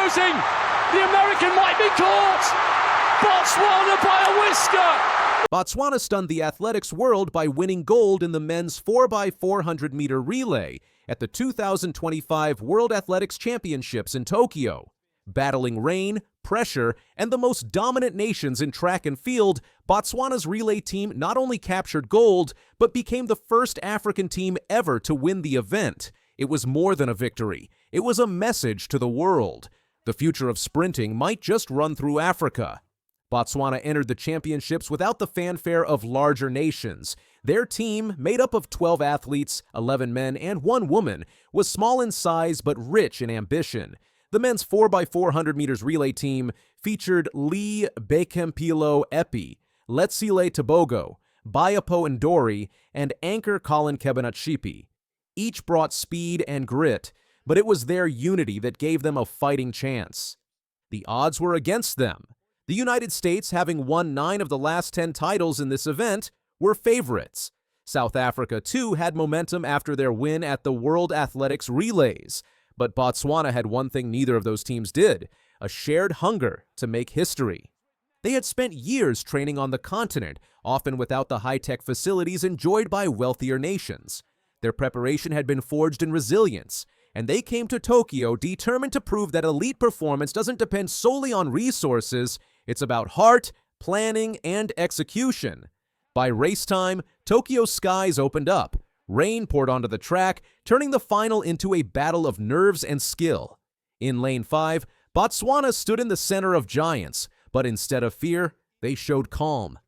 closing. The American might be caught. Botswana by a whisker. Botswana stunned the athletics world by winning gold in the men's 4x400-meter relay at the 2025 World Athletics Championships in Tokyo. Battling rain, pressure, and the most dominant nations in track and field, Botswana's relay team not only captured gold, but became the first African team ever to win the event. It was more than a victory. It was a message to the world. The future of sprinting might just run through Africa. Botswana entered the championships without the fanfare of larger nations. Their team, made up of 12 athletes, 11 men, and 1 woman, was small in size but rich in ambition. The men's 4x400 meters relay team featured Bhekempilo Eppie, Letsile Tebogo, Bayapo Ndori, and anchor Collen Kebinatshipi. Each brought speed and grit, but it was their unity that gave them a fighting chance. The odds were against them. The United States, having won 9 of the last 10 titles in this event, were favorites. South Africa, too, had momentum after their win at the World Athletics Relays. But Botswana had one thing neither of those teams did: a shared hunger to make history. They had spent years training on the continent, often without the high-tech facilities enjoyed by wealthier nations. Their preparation had been forged in resilience, and they came to Tokyo determined to prove that elite performance doesn't depend solely on resources. It's about heart, planning, and execution. By race time, Tokyo's skies opened up. Rain poured onto the track, turning the final into a battle of nerves and skill. In Lane 5, Botswana stood in the center of giants, but instead of fear, they showed calm.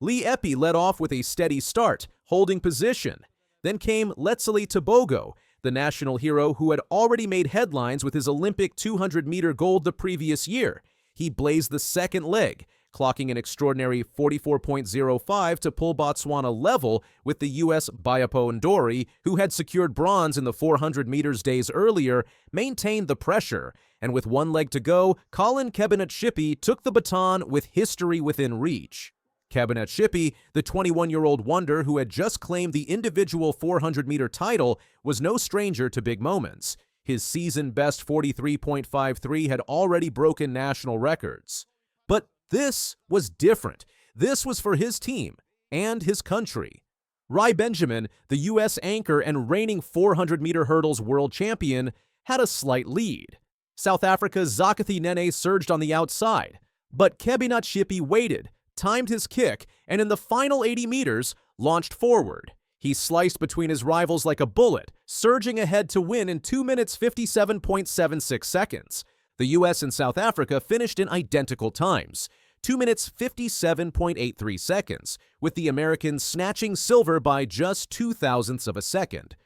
Eppie led off with a steady start, holding position. Then came Letsile Tebogo, the national hero who had already made headlines with his Olympic 200-meter gold the previous year. He blazed the second leg, clocking an extraordinary 44.05 to pull Botswana level with the U.S. Bayapo Ndori, who had secured bronze in the 400 meters days earlier, maintained the pressure, and with 1 leg to go, Collen Kebinatshipi took the baton with history within reach. Kebinatshipi, the 21-year-old wonder who had just claimed the individual 400-meter title, was no stranger to big moments. His season-best 43.53 had already broken national records. But this was different. This was for his team and his country. Rai Benjamin, the U.S. anchor and reigning 400-meter hurdles world champion, had a slight lead. South Africa's Zakathi Nene surged on the outside, but Kebinatshipi waited, timed his kick, and in the final 80 meters, launched forward. He sliced between his rivals like a bullet, surging ahead to win in 2 minutes 57.76 seconds. The U.S. and South Africa finished in identical times, 2 minutes 57.83 seconds, with the Americans snatching silver by just 0.02 of a second.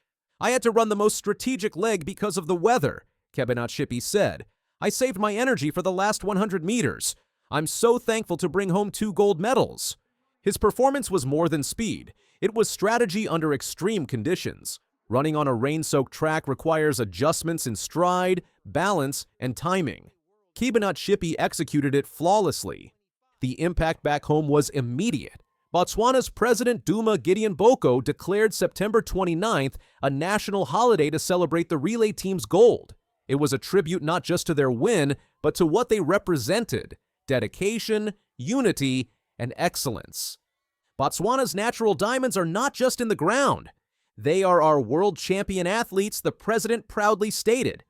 "I had to run the most strategic leg because of the weather," Kebinatshipi said. "I saved my energy for the last 100 meters. I'm so thankful to bring home 2 gold medals." His performance was more than speed. It was strategy under extreme conditions. Running on a rain-soaked track requires adjustments in stride, balance, and timing. Kebinatshipi executed it flawlessly. The impact back home was immediate. Botswana's President Duma Gideon Boko declared September 29th a national holiday to celebrate the relay team's gold. It was a tribute not just to their win, but to what they represented: dedication, unity, and excellence. Botswana's natural diamonds are not just in the ground. They are our world champion athletes, the president proudly stated.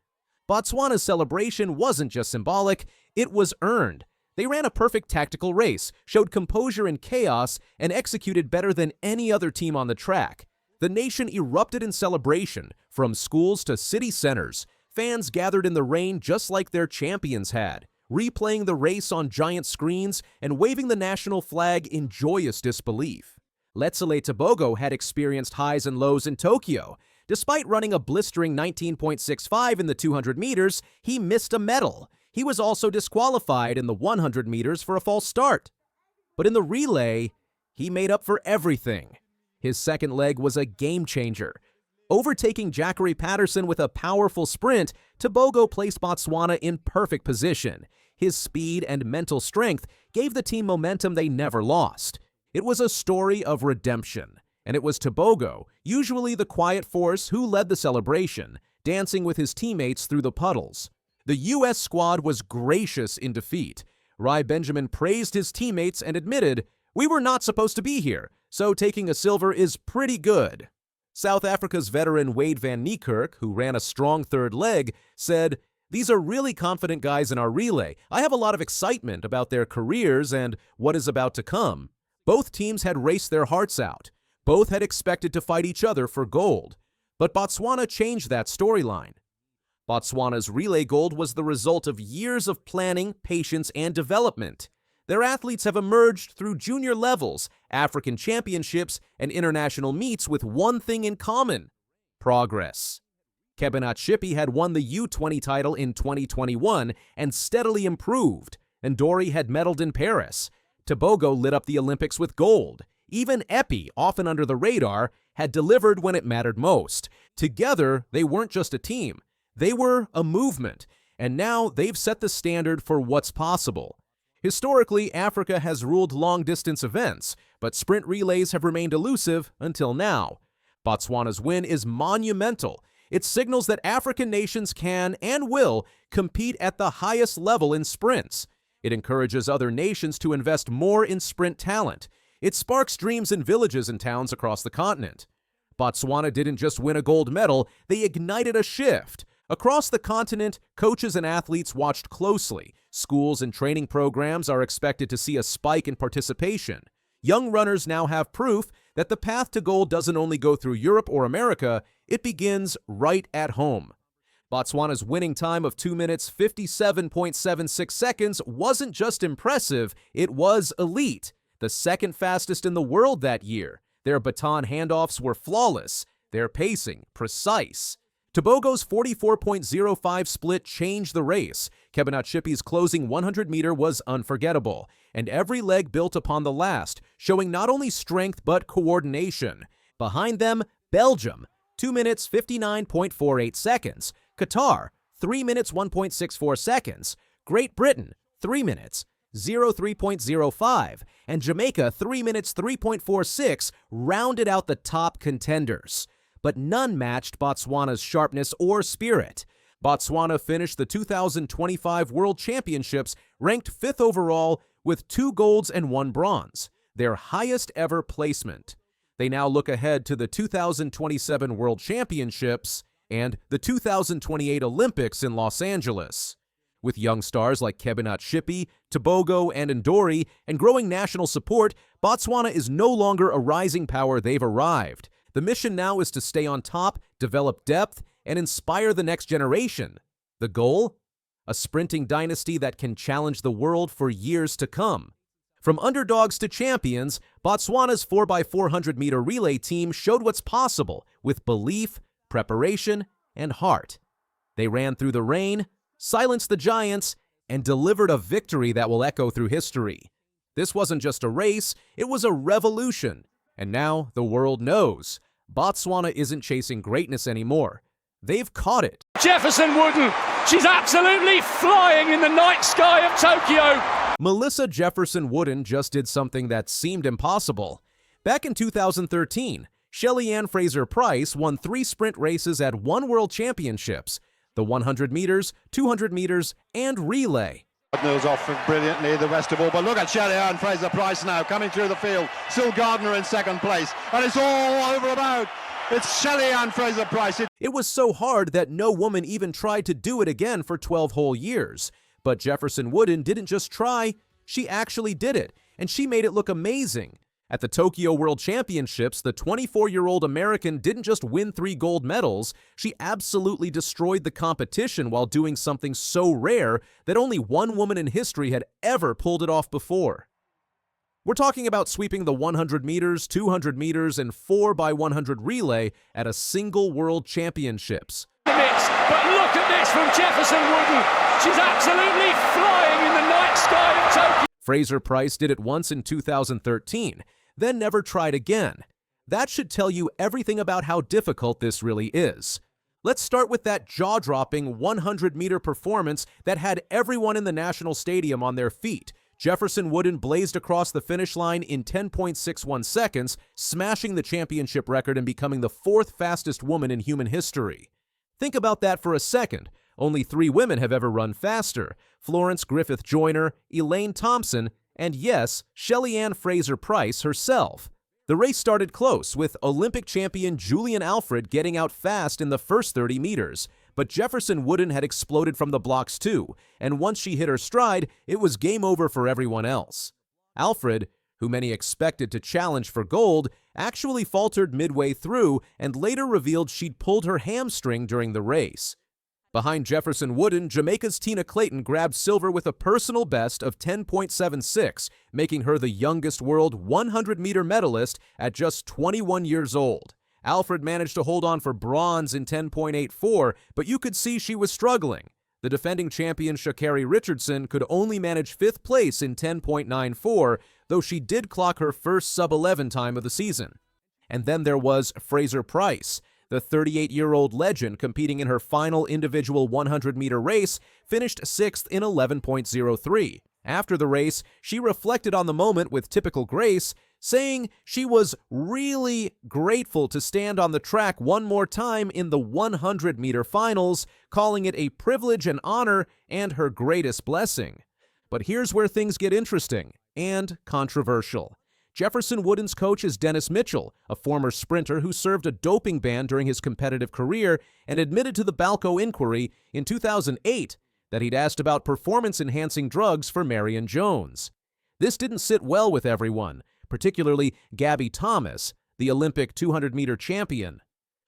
Botswana's celebration wasn't just symbolic, it was earned. They ran a perfect tactical race, showed composure in chaos, and executed better than any other team on the track. The nation erupted in celebration, from schools to city centers. Fans gathered in the rain just like their champions had, replaying the race on giant screens and waving the national flag in joyous disbelief. Letsile Tebogo had experienced highs and lows in Tokyo. Despite running a blistering 19.65 in the 200 meters, he missed a medal. He was also disqualified in the 100 meters for a false start. But in the relay, he made up for everything. His second leg was a game-changer. Overtaking Jackery Patterson with a powerful sprint, Tebogo placed Botswana in perfect position. His speed and mental strength gave the team momentum they never lost. It was a story of redemption, and it was Tebogo, usually the quiet force, who led the celebration, dancing with his teammates through the puddles. The U.S. squad was gracious in defeat. Rai Benjamin praised his teammates and admitted, "We were not supposed to be here, so taking a silver is pretty good." South Africa's veteran Wade van Niekerk, who ran a strong third leg, said, "These are really confident guys in our relay. I have a lot of excitement about their careers and what is about to come." Both teams had raced their hearts out. Both had expected to fight each other for gold. But Botswana changed that storyline. Botswana's relay gold was the result of years of planning, patience, and development. Their athletes have emerged through junior levels, African championships, and international meets with one thing in common: progress. Kebinatshipi had won the U20 title in 2021 and steadily improved. Ndori had medaled in Paris. Tebogo lit up the Olympics with gold. Even Eppie, often under the radar, had delivered when it mattered most. Together, they weren't just a team. They were a movement, and now they've set the standard for what's possible. Historically, Africa has ruled long-distance events, but sprint relays have remained elusive until now. Botswana's win is monumental. It signals that African nations can and will compete at the highest level in sprints. It encourages other nations to invest more in sprint talent. It sparks dreams in villages and towns across the continent. Botswana didn't just win a gold medal, they ignited a shift. Across the continent, coaches and athletes watched closely. Schools and training programs are expected to see a spike in participation. Young runners now have proof that the path to gold doesn't only go through Europe or America, it begins right at home. Botswana's winning time of 2 minutes 57.76 seconds wasn't just impressive, it was elite, the second fastest in the world that year. Their baton handoffs were flawless, their pacing precise. Tebogo's 44.05 split changed the race. Kebinatshipi's closing 100-meter was unforgettable, and every leg built upon the last, showing not only strength but coordination. Behind them, Belgium, 2 minutes 59.48 seconds. Qatar, 3 minutes 1.64 seconds. Great Britain, 3 minutes 03.05, and Jamaica, 3 minutes 3.46, rounded out the top contenders. But none matched Botswana's sharpness or spirit. Botswana finished the 2025 World Championships ranked 5th overall with 2 golds and 1 bronze, their highest ever placement. They now look ahead to the 2027 World Championships and the 2028 Olympics in Los Angeles. With young stars like Kebinatshipi, Tebogo, and Ndori, and growing national support, Botswana is no longer a rising power, they've arrived. The mission now is to stay on top, develop depth, and inspire the next generation. The goal? A sprinting dynasty that can challenge the world for years to come. From underdogs to champions, Botswana's 4x400-meter relay team showed what's possible with belief, preparation, and heart. They ran through the rain, silenced the giants, and delivered a victory that will echo through history. This wasn't just a race, it was a revolution. And now the world knows Botswana isn't chasing greatness anymore. They've caught it. Jefferson Wooden, she's absolutely flying in the night sky of Tokyo. Melissa Jefferson Wooden just did something that seemed impossible. Back in 2013, Shelly Ann Fraser-Pryce won 3 sprint races at 1 World Championships, the 100 meters, 200 meters, and relay. Gardner's off brilliantly, the rest of all, but look at Shelly Ann Fraser-Pryce now coming through the field. Still Gardner in second place, and it's all over about. It's Shelly Ann Fraser-Pryce. It was so hard that no woman even tried to do it again for 12 whole years. But Jefferson Wooden didn't just try, she actually did it, and she made it look amazing. At the Tokyo World Championships, the 24-year-old American didn't just win 3 gold medals, she absolutely destroyed the competition while doing something so rare that only one woman in history had ever pulled it off before. We're talking about sweeping the 100 meters, 200 meters, and 4x100 relay at a single World Championships. But look at this from Jefferson Wooden. She's absolutely flying in the night sky of Tokyo. Fraser-Pryce did it once in 2013. Then never tried again. That should tell you everything about how difficult this really is. Let's start with that jaw-dropping 100-meter performance that had everyone in the National Stadium on their feet. Jefferson Wooden blazed across the finish line in 10.61 seconds, smashing the championship record and becoming the 4th fastest woman in human history. Think about that for a second. Only 3 women have ever run faster: Florence Griffith Joyner, Elaine Thompson, and yes, Shelly-Ann Fraser-Pryce herself. The race started close, with Olympic champion Julian Alfred getting out fast in the first 30 meters. But Jefferson Wooden had exploded from the blocks too, and once she hit her stride, it was game over for everyone else. Alfred, who many expected to challenge for gold, actually faltered midway through and later revealed she'd pulled her hamstring during the race. Behind Jefferson Wooden, Jamaica's Tina Clayton grabbed silver with a personal best of 10.76, making her the youngest world 100-meter medalist at just 21 years old. Alfred managed to hold on for bronze in 10.84, but you could see she was struggling. The defending champion Sha'Carri Richardson could only manage 5th place in 10.94, though she did clock her first sub-11 time of the season. And then there was Fraser-Pryce. The 38-year-old legend, competing in her final individual 100-meter race, finished 6th in 11.03. After the race, she reflected on the moment with typical grace, saying she was really grateful to stand on the track one more time in the 100-meter finals, calling it a privilege and honor and her greatest blessing. But here's where things get interesting and controversial. Jefferson Wooden's coach is Dennis Mitchell, a former sprinter who served a doping ban during his competitive career and admitted to the Balco inquiry in 2008 that he'd asked about performance-enhancing drugs for Marion Jones. This didn't sit well with everyone, particularly Gabby Thomas, the Olympic 200-meter champion.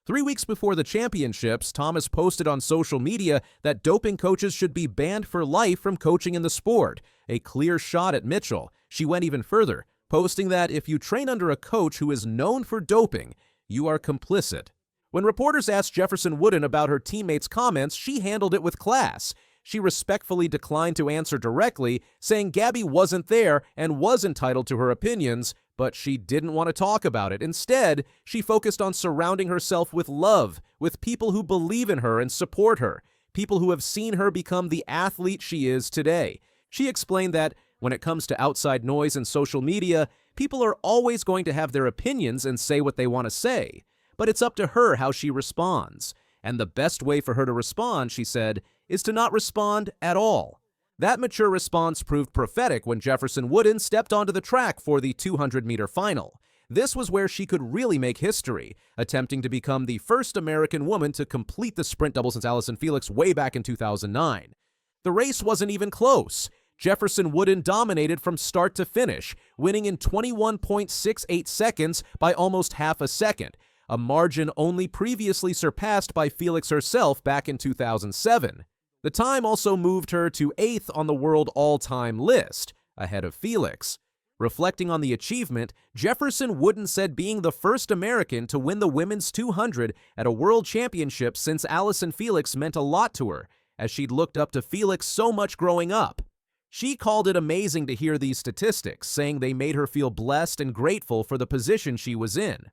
3 weeks before the championships, Thomas posted on social media that doping coaches should be banned for life from coaching in the sport, a clear shot at Mitchell. She went even further, posting that if you train under a coach who is known for doping, you are complicit. When reporters asked Jefferson Wooden about her teammates' comments, she handled it with class. She respectfully declined to answer directly, saying Gabby wasn't there and was entitled to her opinions, but she didn't want to talk about it. Instead, she focused on surrounding herself with love, with people who believe in her and support her, people who have seen her become the athlete she is today. She explained that when it comes to outside noise and social media, people are always going to have their opinions and say what they want to say, but it's up to her how she responds. And the best way for her to respond, she said, is to not respond at all. That mature response proved prophetic when Jefferson Wooden stepped onto the track for the 200-meter final. This was where she could really make history, attempting to become the first American woman to complete the sprint double since Allison Felix way back in 2009. The race wasn't even close. Jefferson Wooden dominated from start to finish, winning in 21.68 seconds by almost half a second, a margin only previously surpassed by Felix herself back in 2007. The time also moved her to 8th on the world all-time list, ahead of Felix. Reflecting on the achievement, Jefferson Wooden said being the first American to win the women's 200 at a world championship since Allison Felix meant a lot to her, as she'd looked up to Felix so much growing up. She called it amazing to hear these statistics, saying they made her feel blessed and grateful for the position she was in.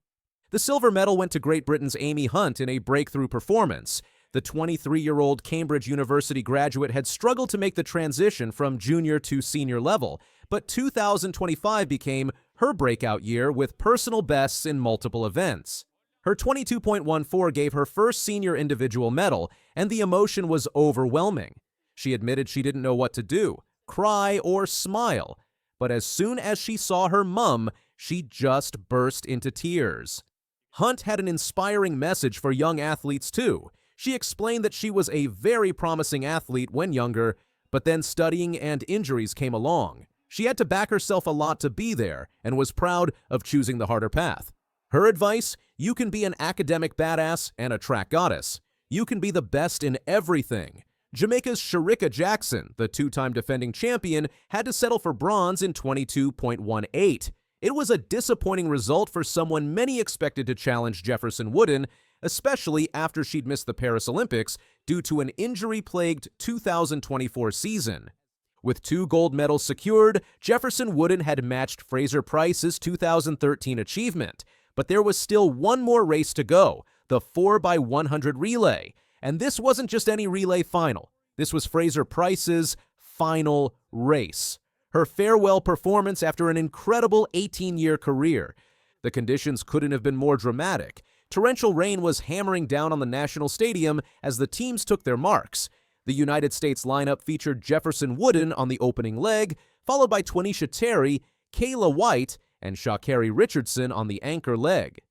The silver medal went to Great Britain's Amy Hunt in a breakthrough performance. The 23-year-old Cambridge University graduate had struggled to make the transition from junior to senior level, but 2025 became her breakout year with personal bests in multiple events. Her 22.14 gave her first senior individual medal, and the emotion was overwhelming. She admitted she didn't know what to do, cry or smile, but as soon as she saw her mum, she just burst into tears. Hunt had an inspiring message for young athletes too. She explained that she was a very promising athlete when younger, but then studying and injuries came along. She had to back herself a lot to be there and was proud of choosing the harder path. Her advice: you can be an academic badass and a track goddess. You can be the best in everything. Jamaica's Shericka Jackson, the 2-time defending champion, had to settle for bronze in 22.18. It was a disappointing result for someone many expected to challenge Jefferson Wooden, especially after she'd missed the Paris Olympics due to an injury-plagued 2024 season. With 2 gold medals secured, Jefferson Wooden had matched Fraser-Pryce's 2013 achievement, but there was still one more race to go, the 4x100 relay. And this wasn't just any relay final. This was Fraser-Pryce's final race, her farewell performance after an incredible 18-year career. The conditions couldn't have been more dramatic. Torrential rain was hammering down on the National Stadium as the teams took their marks. The United States lineup featured Jefferson Wooden on the opening leg, followed by Twanisha Terry, Kayla White, and Sha'Carri Richardson on the anchor leg.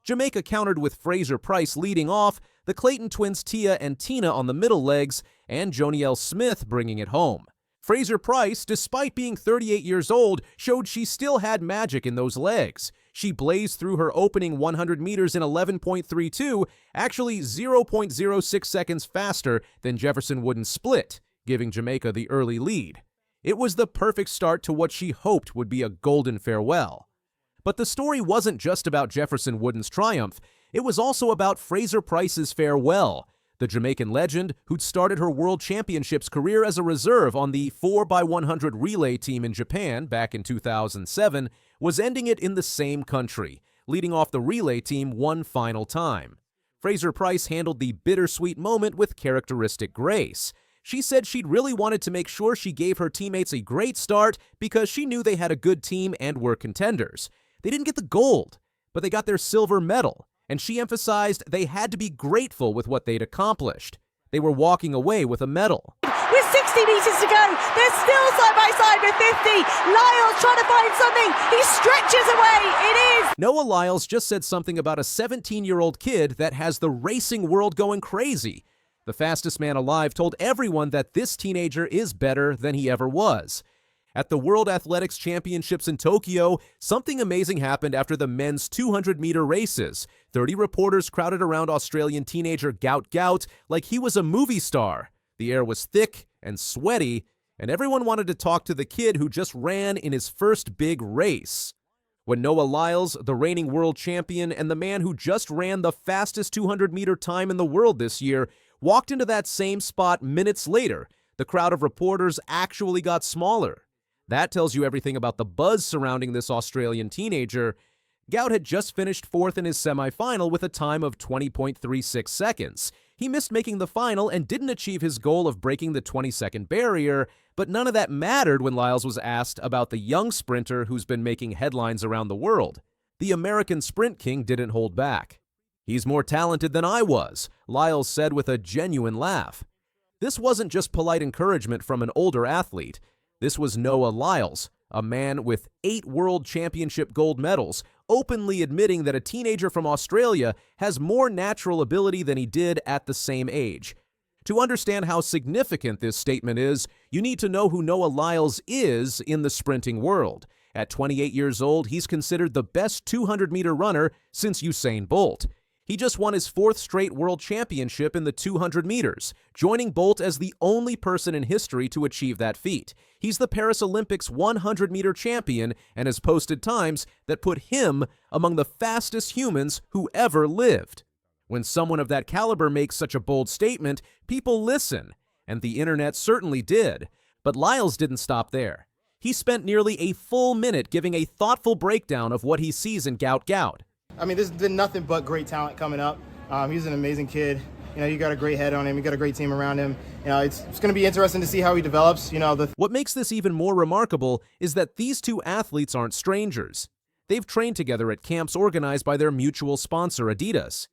Jamaica countered with Fraser Price leading off, the Clayton twins Tia and Tina on the middle legs, and Jonielle Smith bringing it home. Fraser Price, despite being 38 years old, showed she still had magic in those legs. She blazed through her opening 100 meters in 11.32, actually 0.06 seconds faster than Jefferson Wooden's split, giving Jamaica the early lead. It was the perfect start to what she hoped would be a golden farewell. But the story wasn't just about Jefferson Wooden's triumph, it was also about Fraser Price's farewell. The Jamaican legend, who'd started her World Championships career as a reserve on the 4x100 relay team in Japan back in 2007, was ending it in the same country, leading off the relay team one final time. Fraser Price handled the bittersweet moment with characteristic grace. She said she'd really wanted to make sure she gave her teammates a great start because she knew they had a good team and were contenders. They didn't get the gold, but they got their silver medal, and she emphasized they had to be grateful with what they'd accomplished. They were walking away with a medal. With 60 meters to go, they're still side by side with 50. Lyles trying to find something. He stretches away. It is. Noah Lyles just said something about a 17-year-old kid that has the racing world going crazy. The fastest man alive told everyone that this teenager is better than he ever was. At the World Athletics Championships in Tokyo, something amazing happened after the men's 200-meter races. 30 reporters crowded around Australian teenager Gout like he was a movie star. The air was thick and sweaty, and everyone wanted to talk to the kid who just ran in his first big race. When Noah Lyles, the reigning world champion and the man who just ran the fastest 200-meter time in the world this year, walked into that same spot minutes later, the crowd of reporters actually got smaller. That tells you everything about the buzz surrounding this Australian teenager. Gout had just finished fourth in his semifinal with a time of 20.36 seconds. He missed making the final and didn't achieve his goal of breaking the 20-second barrier, but none of that mattered when Lyles was asked about the young sprinter who's been making headlines around the world. The American Sprint King didn't hold back. "He's more talented than I was," Lyles said with a genuine laugh. This wasn't just polite encouragement from an older athlete. This was Noah Lyles, a man with 8 World Championship gold medals, openly admitting that a teenager from Australia has more natural ability than he did at the same age. To understand how significant this statement is, you need to know who Noah Lyles is in the sprinting world. At 28 years old, he's considered the best 200-meter runner since Usain Bolt. He just won his 4th straight world championship in the 200 meters, joining Bolt as the only person in history to achieve that feat. He's the Paris Olympics 100-meter champion and has posted times that put him among the fastest humans who ever lived. When someone of that caliber makes such a bold statement, people listen, and the internet certainly did. But Lyles didn't stop there. He spent nearly a full minute giving a thoughtful breakdown of what he sees in Gout. I mean, there's been nothing but great talent coming up. He's an amazing kid. You know, you got a great head on him. You got a great team around him. You know, it's going to be interesting to see how he develops. You know, What makes this even more remarkable is that these two athletes aren't strangers. They've trained together at camps organized by their mutual sponsor, Adidas.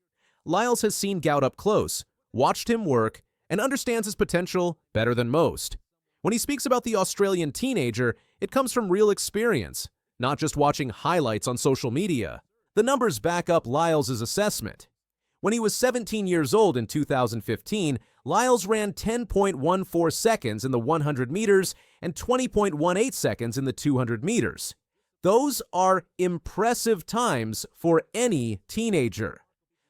Lyles has seen Gout up close, watched him work, and understands his potential better than most. When he speaks about the Australian teenager, it comes from real experience, not just watching highlights on social media. The numbers back up Lyles' assessment. When he was 17 years old in 2015, Lyles ran 10.14 seconds in the 100 meters and 20.18 seconds in the 200 meters. Those are impressive times for any teenager.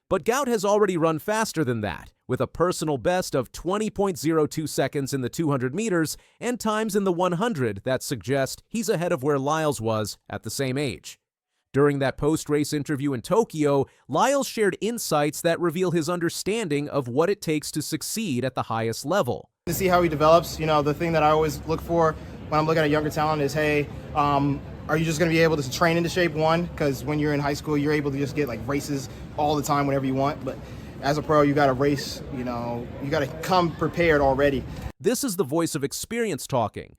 But Gout has already run faster than that, with a personal best of 20.02 seconds in the 200 meters and times in the 100 that suggest he's ahead of where Lyles was at the same age. During that post-race interview in Tokyo, Lyles shared insights that reveal his understanding of what it takes to succeed at the highest level. to see how he develops. You know, the thing that I always look for when I'm looking at younger talent is, hey, are you just going to be able to train into shape, one? Because when you're in high school, you're able to just get like races all the time whenever you want. But as a pro, you got to race, you know, you got to come prepared already. This is the voice of experience talking,